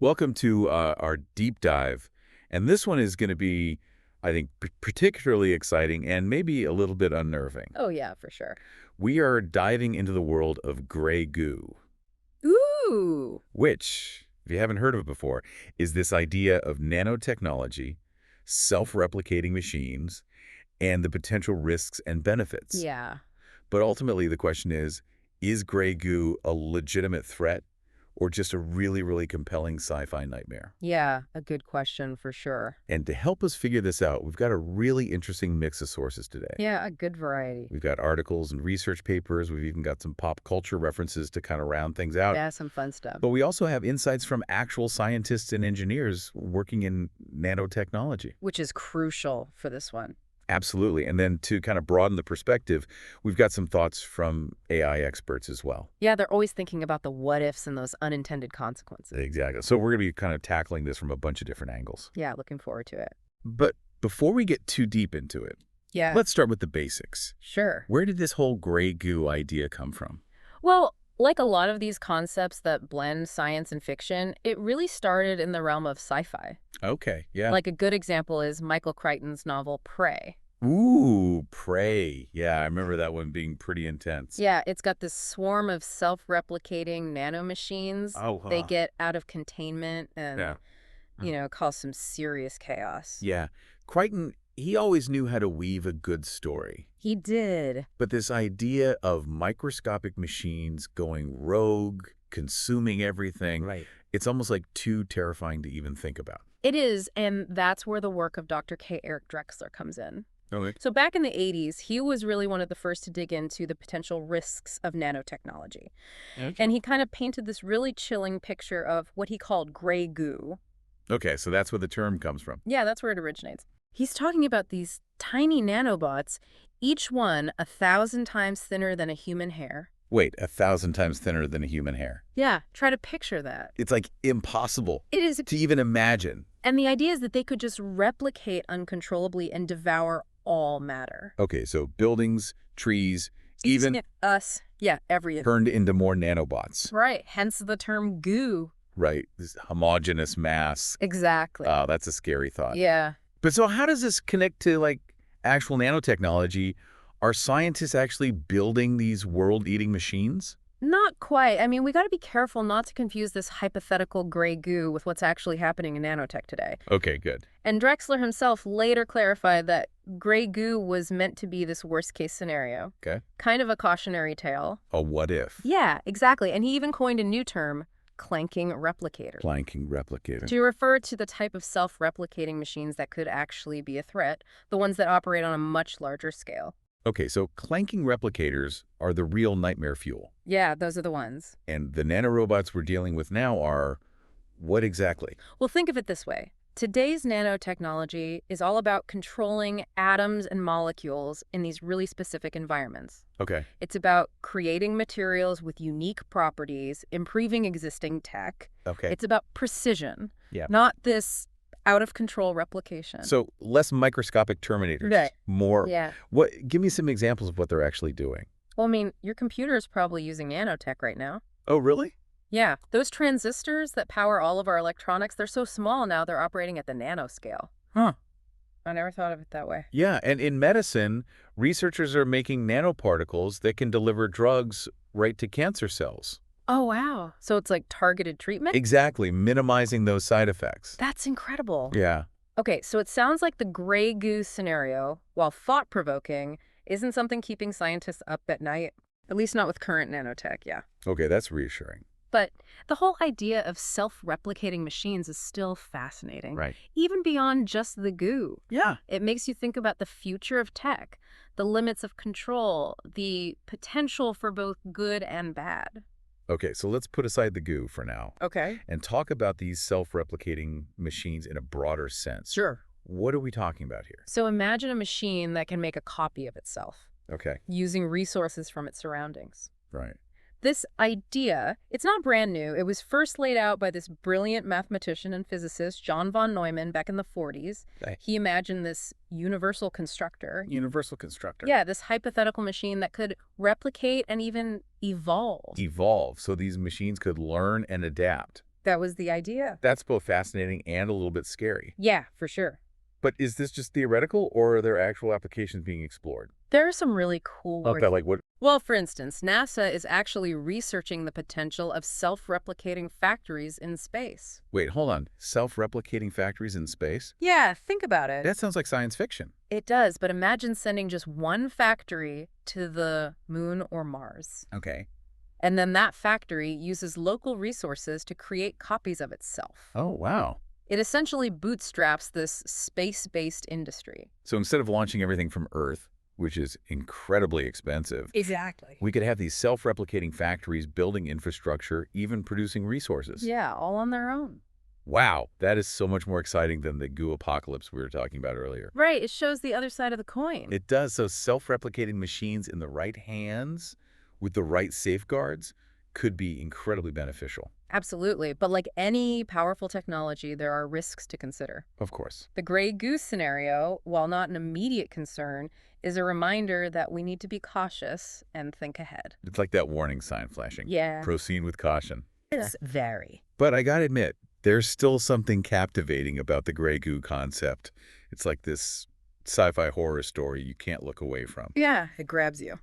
Welcome to our deep dive. And this one is going to be, I think, particularly exciting and maybe a little bit unnerving. Oh, yeah, for sure. We are diving into the world of gray goo, Ooh. which, if you haven't heard of it before, is this idea of nanotechnology, self-replicating machines, and the potential risks and benefits. Yeah. But ultimately, the question is gray goo a legitimate threat or just a really, really compelling sci-fi nightmare? Yeah, a good question for sure. And to help us figure this out, we've got a really interesting mix of sources today. Yeah, a good variety. We've got articles and research papers. We've even got some pop culture references to kind of round things out. Yeah, some fun stuff. But we also have insights from actual scientists and engineers working in nanotechnology. Which is crucial for this one. Absolutely. And then to kind of broaden the perspective, we've got some thoughts from AI experts as well. Yeah, they're always thinking about the what ifs and those unintended consequences. Exactly. So we're going to be kind of tackling this from a bunch of different angles. Yeah, looking forward to it. But before we get too deep into it, Yeah. let's start with the basics. Sure. Where did this whole gray goo idea come from? Well, like a lot of these concepts that blend science and fiction, it really started in the realm of sci-fi. Okay, yeah. Like a good example is Michael Crichton's novel Prey. Ooh, Prey. Yeah, I remember that one being pretty intense. Yeah, it's got this swarm of self-replicating nanomachines. Oh, They get out of containment and, yeah. cause some serious chaos. Yeah. Crichton, he always knew how to weave a good story. He did. But this idea of microscopic machines going rogue, consuming everything, Right. it's almost like too terrifying to even think about. It is, and that's where the work of Dr. K. Eric Drexler comes in. Okay. So back in the 80s, he was really one of the first to dig into the potential risks of nanotechnology. Okay. And he kind of painted this really chilling picture of what he called gray goo. Okay, so that's where the term comes from. Yeah, that's where it originates. He's talking about these tiny nanobots, each one 1,000 times thinner than a human hair. Wait, 1,000 times thinner than a human hair. Yeah, try to picture that. It's like impossible It is. to even imagine. And the idea is that they could just replicate uncontrollably and devour all matter. Okay, so buildings, trees, even Us. Yeah, everything. turned into more nanobots. Right, hence the term goo. Right, this homogeneous mass. Exactly. Oh, that's a scary thought. Yeah. But so how does this connect to, like, actual nanotechnology? Are scientists actually building these world-eating machines? Not quite. I mean, we got to be careful not to confuse this hypothetical gray goo with what's actually happening in nanotech today. Okay, good. And Drexler himself later clarified that gray goo was meant to be this worst-case scenario. Okay. Kind of a cautionary tale. A what if? Yeah, exactly. And he even coined a new term, clanking replicators, Planking replicator. to refer to the type of self-replicating machines that could actually be a threat, the ones that operate on a much larger scale. Okay, so clanking replicators are the real nightmare fuel. Yeah, those are the ones. And the nanorobots we're dealing with now are what exactly? Well, think of it this way. Today's nanotechnology is all about controlling atoms and molecules in these really specific environments. Okay. It's about creating materials with unique properties, improving existing tech. Okay. It's about precision, Yeah. not this out-of-control replication. So less microscopic terminators. Right. More. Yeah. Give me some examples of what they're actually doing. Well, I mean, your computer is probably using nanotech right now. Oh, really? Yeah, those transistors that power all of our electronics, they're so small now they're operating at the nanoscale. Huh. I never thought of it that way. Yeah, and in medicine, researchers are making nanoparticles that can deliver drugs right to cancer cells. Oh, wow. So it's like targeted treatment? Exactly, minimizing those side effects. That's incredible. Yeah. Okay, so it sounds like the gray goo scenario, while thought-provoking, isn't something keeping scientists up at night. At least not with current nanotech, yeah. Okay, that's reassuring. But the whole idea of self-replicating machines is still fascinating. Right. Even beyond just the goo. Yeah. It makes you think about the future of tech, the limits of control, the potential for both good and bad. Okay, so let's put aside the goo for now Okay. and talk about these self-replicating machines in a broader sense. Sure. What are we talking about here? So imagine a machine that can make a copy of itself, Okay, using resources from its surroundings. right. This idea, it's not brand new. It was first laid out by this brilliant mathematician and physicist, John von Neumann, back in the 40s. Okay. He imagined this universal constructor. Universal constructor. Yeah, this hypothetical machine that could replicate and even evolve. Evolve, so these machines could learn and adapt. That was the idea. That's both fascinating and a little bit scary. Yeah, for sure. But is this just theoretical, or are there actual applications being explored? There are some really cool Okay, work. like what? Well, for instance, NASA is actually researching the potential of self-replicating factories in space. Wait, hold on. Self-replicating factories in space? Yeah, think about it. That sounds like science fiction. It does, but imagine sending just one factory to the moon or Mars. Okay. And then that factory uses local resources to create copies of itself. Oh, wow. It essentially bootstraps this space-based industry. So instead of launching everything from Earth, which is incredibly expensive, Exactly. we could have these self-replicating factories building infrastructure, even producing resources. Yeah, all on their own. Wow, that is so much more exciting than the goo apocalypse we were talking about earlier. Right, it shows the other side of the coin. It does. So self-replicating machines in the right hands with the right safeguards could be incredibly beneficial. Absolutely, but like any powerful technology, there are risks to consider. Of course. The gray goose scenario, while not an immediate concern, is a reminder that we need to be cautious and think ahead. It's like that warning sign flashing. Yeah. Proceed with caution. It's very. But I gotta admit, there's still something captivating about the gray goo concept. It's like this sci-fi horror story you can't look away from. Yeah, it grabs you.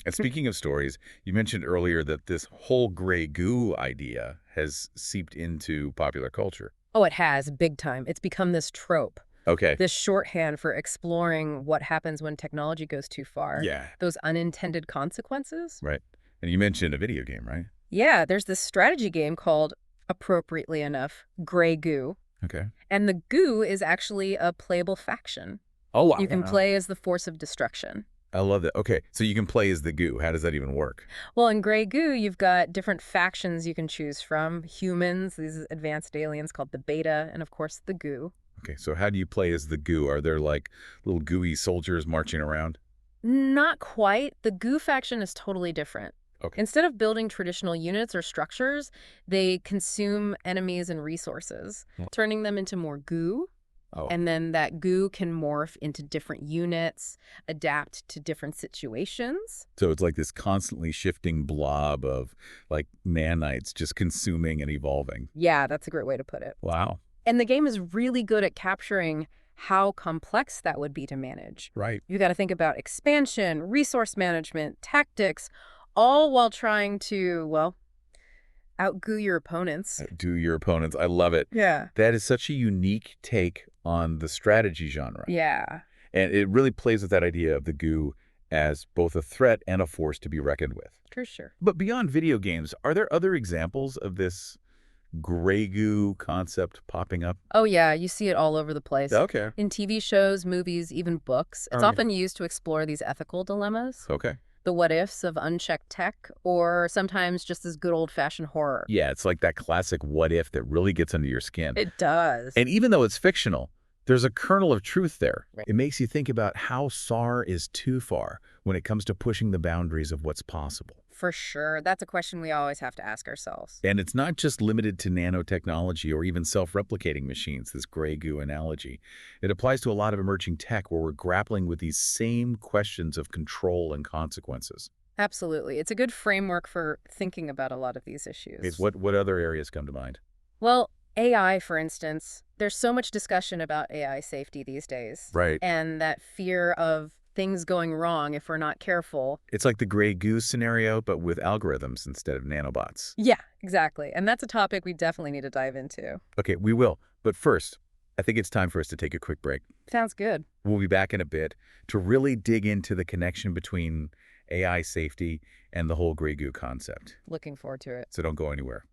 And speaking of stories, you mentioned earlier that this whole gray goo idea has seeped into popular culture. Oh, it has, big time. It's become this trope, Okay. this shorthand for exploring what happens when technology goes too far. Yeah. Those unintended consequences. Right. And you mentioned a video game, right? Yeah, there's this strategy game called, appropriately enough, Gray Goo. Okay. And the goo is actually a playable faction. Oh, wow. You can play as the force of destruction. I love that. Okay, so you can play as the goo. How does that even work? Well, in Grey Goo, you've got different factions you can choose from. Humans, these advanced aliens called the Beta, and of course the goo. Okay, so how do you play as the goo? Are there like little gooey soldiers marching around? Not quite. The goo faction is totally different. Okay. Instead of building traditional units or structures, they consume enemies and resources, Hmm. turning them into more goo. Oh, And then that goo can morph into different units, adapt to different situations. so it's like this constantly shifting blob of like nanites just consuming and evolving. Yeah, that's a great way to put it. Wow. And the game is really good at capturing how complex that would be to manage. Right. You got to think about expansion, resource management, tactics, all while trying to, well, outgoo your opponents. Do your opponents. I love it. Yeah. That is such a unique take on the strategy genre. Yeah. And it really plays with that idea of the goo as both a threat and a force to be reckoned with. For sure. But beyond video games, are there other examples of this gray goo concept popping up? Oh, yeah. You see it all over the place. Okay. In TV shows, movies, even books. It's Okay. often used to explore these ethical dilemmas, Okay. the what ifs of unchecked tech, or sometimes just as good old fashioned horror. Yeah, it's like that classic what if that really gets under your skin. It does. And even though it's fictional, there's a kernel of truth there. Right. It makes you think about how far is too far when it comes to pushing the boundaries of what's possible. For sure. That's a question we always have to ask ourselves. And it's not just limited to nanotechnology or even self-replicating machines, this gray goo analogy. It applies to a lot of emerging tech where we're grappling with these same questions of control and consequences. Absolutely. It's a good framework for thinking about a lot of these issues. Okay, so what other areas come to mind? Well, AI, for instance, there's so much discussion about AI safety these days. Right. And that fear of things going wrong if we're not careful. It's like the gray goo scenario, but with algorithms instead of nanobots. Yeah, exactly. And that's a topic we definitely need to dive into. Okay, we will. But first, I think it's time for us to take a quick break. Sounds good. We'll be back in a bit to really dig into the connection between AI safety and the whole gray goo concept. Looking forward to it. So don't go anywhere.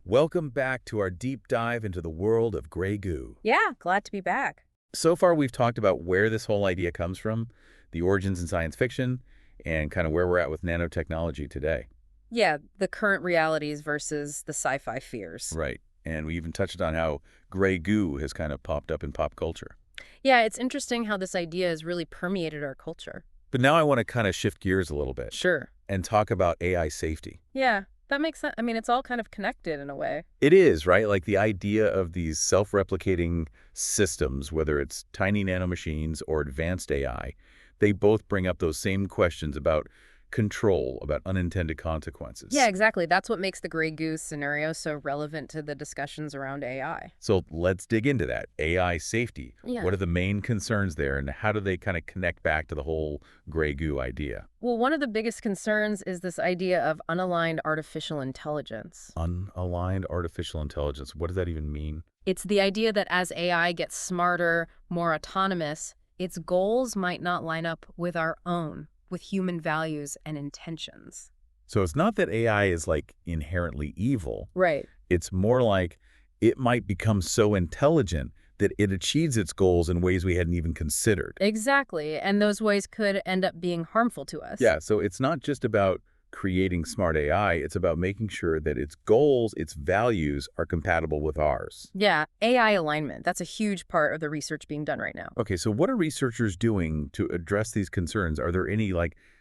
Welcome back to our deep dive into the world of gray goo. Yeah, glad to be back. So far, we've talked about where this whole idea comes from, the origins in science fiction, and kind of where we're at with nanotechnology today. Yeah, the current realities versus the sci-fi fears. Right. And we even touched on how gray goo has kind of popped up in pop culture. Yeah, it's interesting how this idea has really permeated our culture. But now I want to kind of shift gears a little bit Sure. and talk about AI safety. Yeah, that makes sense. I mean, it's all kind of connected in a way. It is, right? Like the idea of these self-replicating systems, whether it's tiny nanomachines or advanced AI, they both bring up those same questions about control, about unintended Yeah, consequences. exactly. That's what makes the gray goose scenario so relevant to the discussions around AI. So let's dig into that. AI safety. Yeah. What are the main concerns there, and how do they kind of connect back to the whole gray goo idea? Well, one of the biggest concerns is this idea of unaligned artificial intelligence. Unaligned artificial intelligence. What does that even mean? It's the idea that as AI gets smarter, more autonomous, its goals might not line up with our own, with human values and intentions. So it's not that AI is like inherently evil. Right. It's more like it might become so intelligent that it achieves its goals in ways we hadn't even considered. Exactly. And those ways could end up being harmful to us. Yeah, so it's not just about creating smart AI, it's about making sure that its goals, its values are compatible with ours. Yeah, AI alignment. That's a huge part of the research being done right now. Okay, so what are researchers doing to address these concerns? Are there any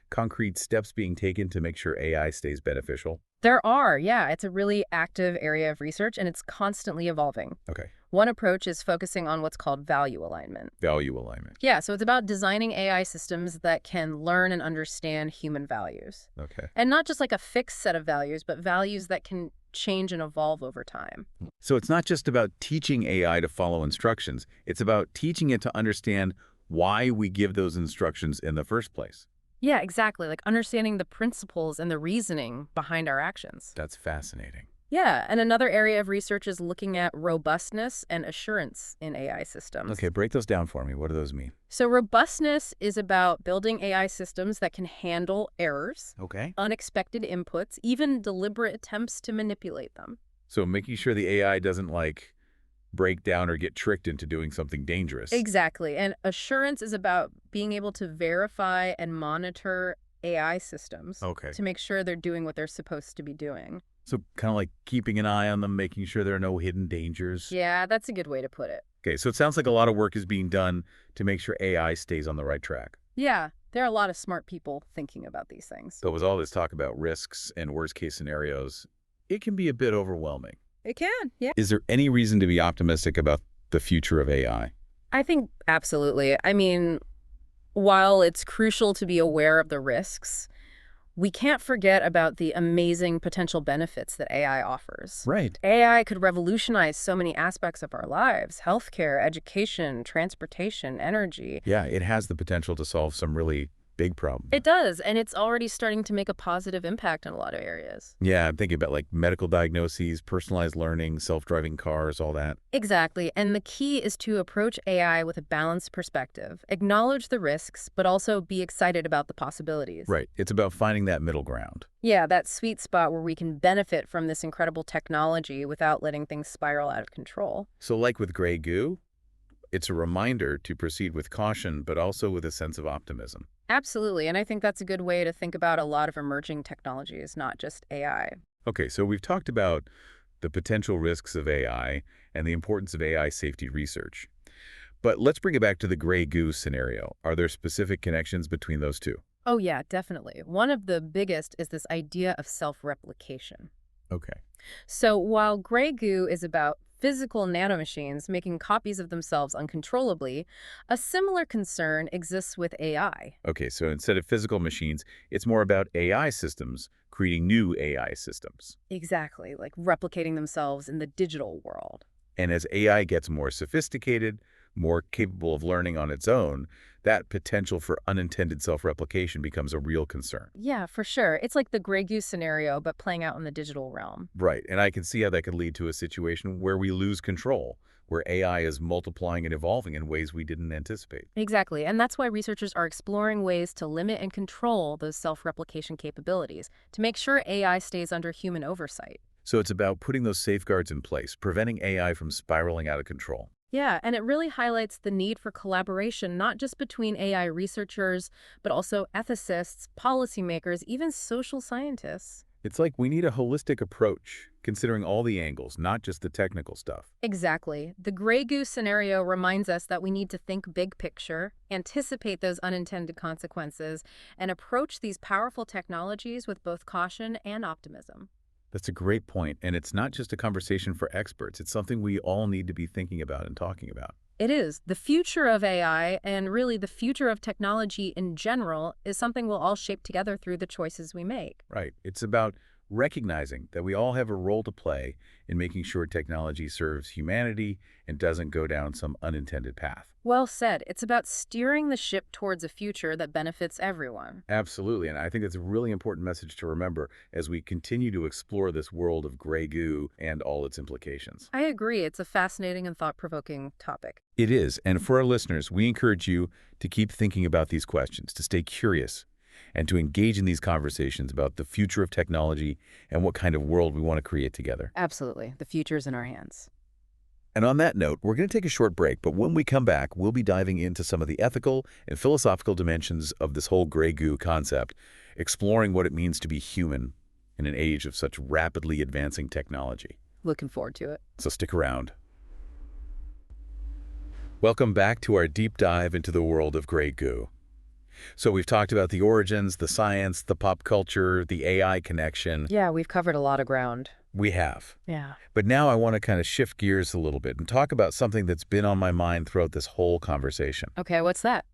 concrete steps being taken to make sure AI stays beneficial? There are, yeah. It's a really active area of research and it's constantly evolving. Okay, One approach is focusing on what's called value alignment. value alignment. Yeah, so it's about designing AI systems that can learn and understand human values. Okay. And not just like a fixed set of values, but values that can change and evolve over time. So it's not just about teaching AI to follow instructions. It's about teaching it to understand why we give those instructions in the first place. Yeah, exactly. Like understanding the principles and the reasoning behind our actions. That's fascinating. Yeah, and another area of research is looking at robustness and assurance in AI systems. Okay, break those down for me. What do those mean? So robustness is about building AI systems that can handle errors, Okay. unexpected inputs, even deliberate attempts to manipulate them. So making sure the AI doesn't break down or get tricked into doing something dangerous. Exactly. And assurance is about being able to verify and monitor AI systems Okay. to make sure they're doing what they're supposed to be doing. So kind of like keeping an eye on them, making sure there are no hidden dangers. Yeah, that's a good way to put it. Okay, so it sounds like a lot of work is being done to make sure AI stays on the right track. Yeah, there are a lot of smart people thinking about these things. So with all this talk about risks and worst case scenarios, it can be a bit overwhelming. It can, yeah. Is there any reason to be optimistic about the future of AI? I think absolutely. I mean, while it's crucial to be aware of the risks, we can't forget about the amazing potential benefits that AI offers. Right. AI could revolutionize so many aspects of our lives: healthcare, education, transportation, energy. Yeah, it has the potential to solve some really big problems. It does, and it's already starting to make a positive impact in a lot of areas. Yeah, I'm thinking about medical diagnoses, personalized learning, self-driving cars, all that. Exactly, and the key is to approach AI with a balanced perspective, acknowledge the risks, but also be excited about the possibilities. Right. It's about finding that middle ground. Yeah, that sweet spot where we can benefit from this incredible technology without letting things spiral out of control. So like with gray goo, it's a reminder to proceed with caution, but also with a sense of optimism. Absolutely, and I think that's a good way to think about a lot of emerging technologies, not just AI. Okay, so we've talked about the potential risks of AI and the importance of AI safety research. But let's bring it back to the gray goo scenario. Are there specific connections between those two? Oh yeah, definitely. One of the biggest is this idea of self-replication. Okay. So while gray goo is about physical nanomachines making copies of themselves uncontrollably, a similar concern exists with AI. Okay, so instead of physical machines, it's more about AI systems creating new AI systems. Exactly, like replicating themselves in the digital world. And as AI gets more sophisticated, more capable of learning on its own, that potential for unintended self-replication becomes a real concern. Yeah, for sure. It's like the Grey Goose scenario, but playing out in the digital realm. Right, and I can see how that could lead to a situation where we lose control, where AI is multiplying and evolving in ways we didn't anticipate. Exactly, and that's why researchers are exploring ways to limit and control those self-replication capabilities to make sure AI stays under human oversight. So it's about putting those safeguards in place, preventing AI from spiraling out of control. Yeah, and it really highlights the need for collaboration, not just between AI researchers, but also ethicists, policymakers, even social scientists. It's like we need a holistic approach, considering all the angles, not just the technical stuff. Exactly. The gray goose scenario reminds us that we need to think big picture, anticipate those unintended consequences, and approach these powerful technologies with both caution and optimism. That's a great point, and it's not just a conversation for experts. It's something we all need to be thinking about and talking about. It is. The future of AI and really the future of technology in general is something we'll all shape together through the choices we make. Right. It's about recognizing that we all have a role to play in making sure technology serves humanity and doesn't go down some unintended path. Well said. It's about steering the ship towards a future that benefits everyone. Absolutely. And I think that's a really important message to remember as we continue to explore this world of gray goo and all its implications. I agree. It's a fascinating and thought-provoking topic. It is. And for our listeners, we encourage you to keep thinking about these questions, to stay curious, and to engage in these conversations about the future of technology and what kind of world we want to create together. Absolutely. The future's in our hands. And on that note, we're going to take a short break, but when we come back, we'll be diving into some of the ethical and philosophical dimensions of this whole gray goo concept, exploring what it means to be human in an age of such rapidly advancing technology. Looking forward to it. So stick around. Welcome back to our deep dive into the world of gray goo. So we've talked about the origins, the science, the pop culture, the AI connection. Yeah, we've covered a lot of ground. We have. Yeah. But now I want to kind of shift gears a little bit and talk about something that's been on my mind throughout this whole conversation. Okay, what's that?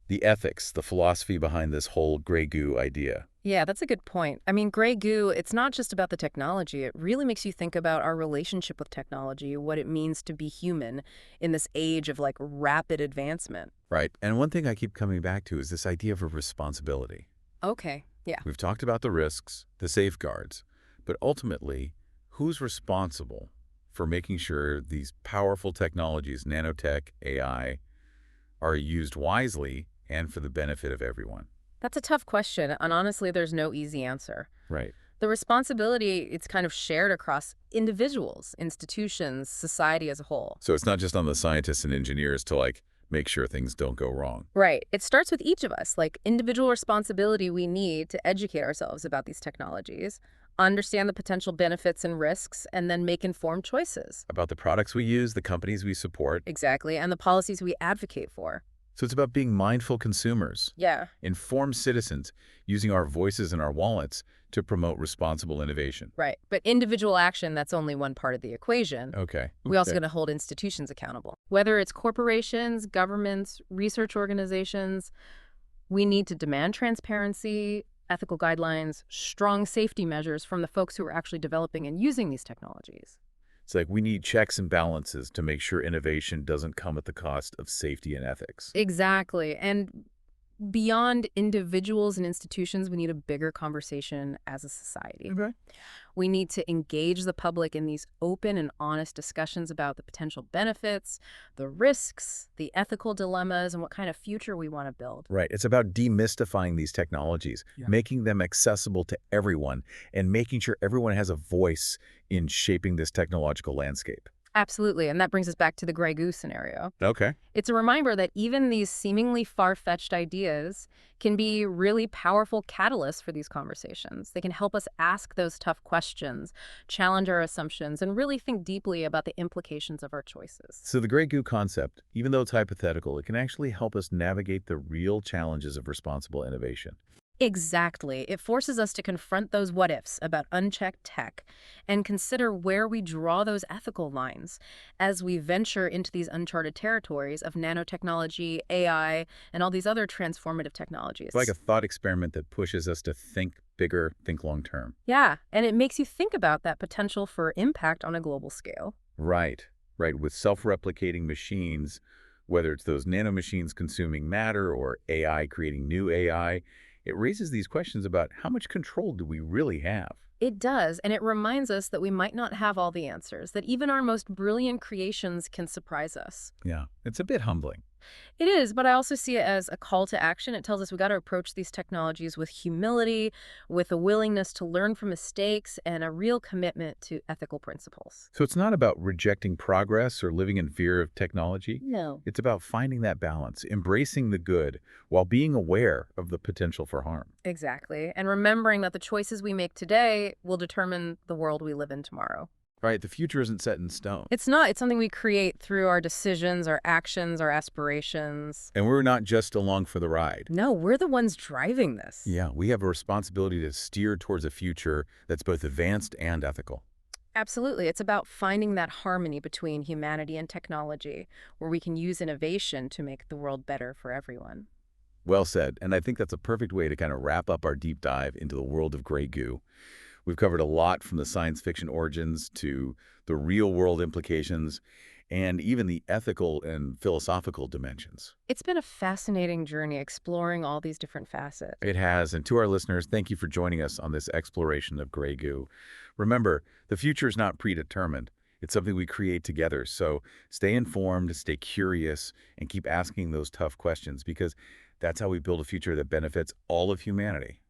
The ethics, the philosophy behind this whole gray goo idea. Yeah, that's a good point. I mean, gray goo, it's not just about the technology. It really makes you think about our relationship with technology, what it means to be human in this age of like rapid advancement. Right. And one thing I keep coming back to is this idea of a responsibility. Okay, yeah. We've talked about the risks, the safeguards, but ultimately, who's responsible for making sure these powerful technologies, nanotech, AI, are used wisely and for the benefit of everyone? That's a tough question, and honestly, there's no easy answer. Right. The responsibility, it's kind of shared across individuals, institutions, society as a whole. So it's not just on the scientists and engineers to make sure things don't go wrong. Right. It starts with each of us, like individual responsibility we need to educate ourselves about these technologies, understand the potential benefits and risks, and then make informed choices. About the products we use, the companies we support. Exactly, and the policies we advocate for. So it's about being mindful consumers, Yeah. informed citizens, using our voices and our wallets to promote responsible innovation. Right. But individual action, that's only one part of the equation. Okay. We also got to hold institutions accountable. Whether it's corporations, governments, research organizations, we need to demand transparency, ethical guidelines, strong safety measures from the folks who are actually developing and using these technologies. It's like we need checks and balances to make sure innovation doesn't come at the cost of safety and ethics. Exactly. And beyond individuals and institutions, we need a bigger conversation as a society. Okay. We need to engage the public in these open and honest discussions about the potential benefits, the risks, the ethical dilemmas, and what kind of future we want to build. Right. It's about demystifying these technologies, making them accessible to everyone, and making sure everyone has a voice in shaping this technological landscape. Absolutely. And that brings us back to the gray goose scenario. Okay. It's a reminder that even these seemingly far-fetched ideas can be really powerful catalysts for these conversations. They can help us ask those tough questions, challenge our assumptions, and really think deeply about the implications of our choices. So the gray goo concept, even though it's hypothetical, it can actually help us navigate the real challenges of responsible innovation. Exactly. It forces us to confront those what-ifs about unchecked tech and consider where we draw those ethical lines as we venture into these uncharted territories of nanotechnology, AI, and all these other transformative technologies. It's like a thought experiment that pushes us to think bigger, think long term. Yeah, and it makes you think about that potential for impact on a global scale. Right. Right. With self-replicating machines, whether it's those nanomachines consuming matter or AI creating new AI, it raises these questions about how much control do we really have? It does, and it reminds us that we might not have all the answers, that even our most brilliant creations can surprise us. Yeah, it's a bit humbling. It is, but I also see it as a call to action. It tells us we got to approach these technologies with humility, with a willingness to learn from mistakes, and a real commitment to ethical principles. So it's not about rejecting progress or living in fear of technology. No. It's about finding that balance, embracing the good while being aware of the potential for harm. Exactly, and remembering that the choices we make today will determine the world we live in tomorrow. Right, the future isn't set in stone. It's not. It's something we create through our decisions, our actions, our aspirations. And we're not just along for the ride. No, we're the ones driving this. Yeah, we have a responsibility to steer towards a future that's both advanced and ethical. Absolutely. It's about finding that harmony between humanity and technology, where we can use innovation to make the world better for everyone. Well said, and I think that's a perfect way to kind of wrap up our deep dive into the world of gray goo. We've covered a lot from the science fiction origins to the real-world implications and even the ethical and philosophical dimensions. It's been a fascinating journey exploring all these different facets. It has, and to our listeners, thank you for joining us on this exploration of gray goo. Remember, the future is not predetermined. It's something we create together, so stay informed, stay curious, and keep asking those tough questions because that's how we build a future that benefits all of humanity.